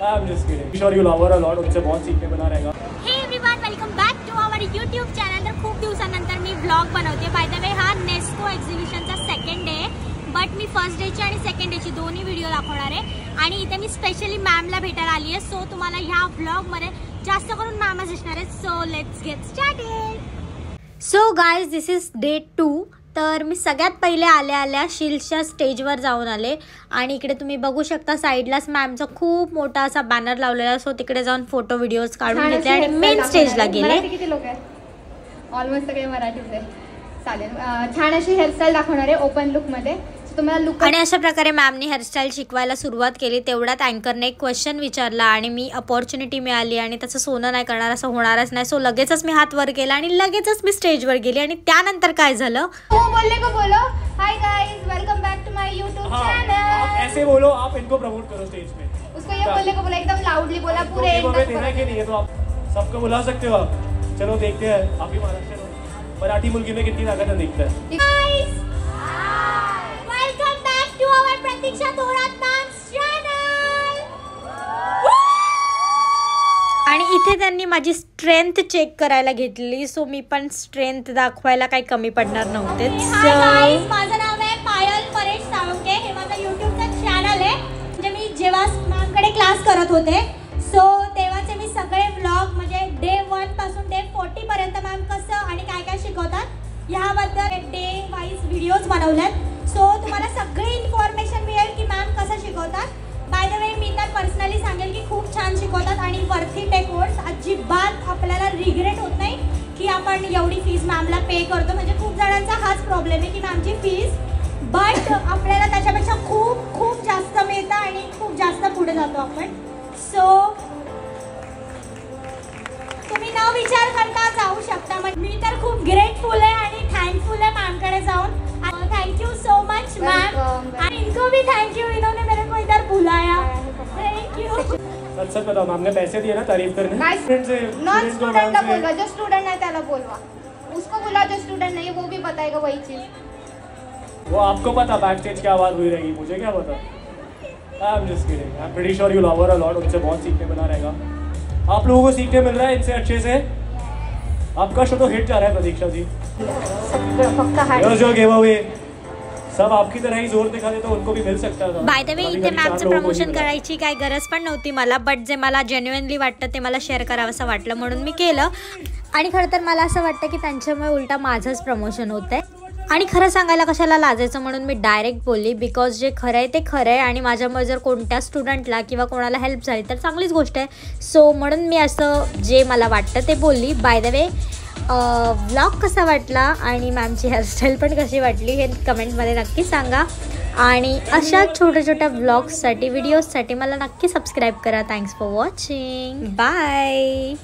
I'm just kidding. I'm sure you'll love her a lot. उनसे बहुत सीखने मिला रहेगा. Hey everyone, welcome back to our YouTube channel. तर खूप दिवसानंतर मी व्लॉग बनवते. बाय द वे हा नेस्को एक्झिबिशनचा सेकंड डे, बट मी फर्स्ट डेची आणि सेकंड डेची दोन्ही व्हिडिओ दाखवणार आहे. आणि इथे मी स्पेशली मॅमला भेटायला आली आहे. सो तुम्हाला ह्या व्लॉगमध्ये जास्त करून मॅमच दिसणार आहेत. So let's get started. So guys, this is day 2. तर मी सगळ्यात पहिले आल्या शील्डच्या स्टेजवर जाऊन आले आणि इकडे तुम्ही बघू शकता साईडलाच मॅमचा खूप मोठा असा बॅनर लावलेला. सो तिकडे जाऊन फोटो व्हिडिओज काढून घेतले आणि मेन स्टेजला गेले. किती लोक आहेत? ऑलमोस्ट सगळे मराठीच आहे. चालेल, छान अशी हेअरस्टाईल दाखवणार आहे ओपन लुक मध्ये. तुम्हाला लुक आणि अशा प्रकारे मॅमनी हेअरस्टाईल शिकवायला सुरुवात केली. तेवढ्यात अँकरने एक क्वेश्चन विचारला आणि मी अपॉर्च्युनिटी मिळाली आणि त्याचं सोनं नाही करणार असं होणारच नाही. सो लगेचच मी हात वर केला आणि लगेचच मी स्टेजवर गेली. आणि त्यानंतर काय झालं, बोलने को बोलो, hi guys, welcome back to my YouTube channel. आप ऐसे बोलो, आप इनको प्रमोट करो स्टेज पे. उसको ये बोलने को बोला, एकदम लाउडली बोला पूरे एंड तक. देना कि नहीं है तो आप सबको बुला सकते हो आप. चलो देखते हैं. आप ही महाराष्ट्र हो, मराठी मुलगी में कितनी ताकत है देखते हैं. Guys, welcome back to our Pratiksha Thorat ma'am's channel. आणि इथे त्यांनी माझी स्ट्रेंथ चेक करायला घेतली. सो मी पण स्ट्रेंथ दाखवायला काही कमी पडणार नव्हते. माझं नाव आहे पायल परेश साळुंके. हे माझं यूट्यूबचं चॅनल आहे. म्हणजे मी जेव्हा मॅमकडे क्लास करत होते सो तेव्हाचे मी सगळे व्लॉग म्हणजे डे 1 पासून डे 40 पर्यंत मॅम कसं आणि काय काय शिकवतात ह्याबद्दल डे वाईज व्हिडिओज बनवल्यात. सो तुम्हाला सगळी इन्फॉर्मेशन मिळेल की मॅम कसं शिकवतात. बाय द वे मी तर पर्सनली सांगेल की खूप छान शिकवतात आणि वरती ते कोर्स अजिबात आपल्याला रिग्रेट होत नाही की आपण एवढी फीज मॅमला पे करतो. म्हणजे खूप जणांचा हाच प्रॉब्लेम आहे की मॅमची फीज, बट आपल्याला त्याच्यापेक्षा खूप खूप जास्त मिळतं आणि खूप जास्त पुढे जातो आपण. सो तुम्ही न विचार करता जाऊ शकता. मी तर खूप ग्रेटफुल आहे आणि थँकफुल आहे मॅमकडे जाऊन. Thank you so much ma'am. End इनको भी थैंक यू, इन्होंने मेरे को इधर बुलाया. Thank you. सच बताओ, मैम ने पैसे दिए ना तारीफ करने. नॉन स्टूडेंटला बोलवा, जो स्टूडेंट आहे त्याला बोलवा. उसको बुला जो स्टूडेंट नहीं, वो भी बताएगा वही चीज. वो आपको पता बैक स्टेज क्या आवाज हुई रहेगी, मुझे क्या पता. I'm just kidding. I'm pretty sure you'll love her a lot. उनसे बहुत सीखने मिला रहेगा. आप लोगों को सीखने मिल रहा है इनसे अच्छे से. आपका शो तो हिट जा रहा है प्रतीक्षा जी. जो गिव अवे सब आपकी तरह ही जोर दिखा दे तो उनको भी मिल सकता था. बाय द वे इथे मॅमचं प्रमोशन करायची काही गरज पण नव्हती मला, बट जे मला जेन्युइनली वाटतं ते मला शेअर करावं असं वाटलं म्हणून मी केलं. आणि खरं तर मला असं वाटतं की त्यांच्यामुळे उलटा माझंच प्रमोशन होतंय. आणि खरं सांगायला कशाला लाजायचं म्हणून मी डायरेक्ट बोलली. बिकॉज जे खरं आहे ते खरं आहे आणि माझ्यामुळे जर कोणत्या स्टुडंटला किंवा कोणाला हेल्प झाली तर चांगलीच गोष्ट आहे. सो म्हणून मी असं जे मला वाटतं ते बोलली. बाय द वे व्लॉग कसा वाटला आणि मॅमची हेअरस्टाईल पण कशी वाटली हे कमेंटमध्ये नक्की सांगा. आणि अशा छोट्या छोट्या व्लॉग्ससाठी व्हिडिओजसाठी मला नक्की सबस्क्राईब करा. Thanks for watching. बाय.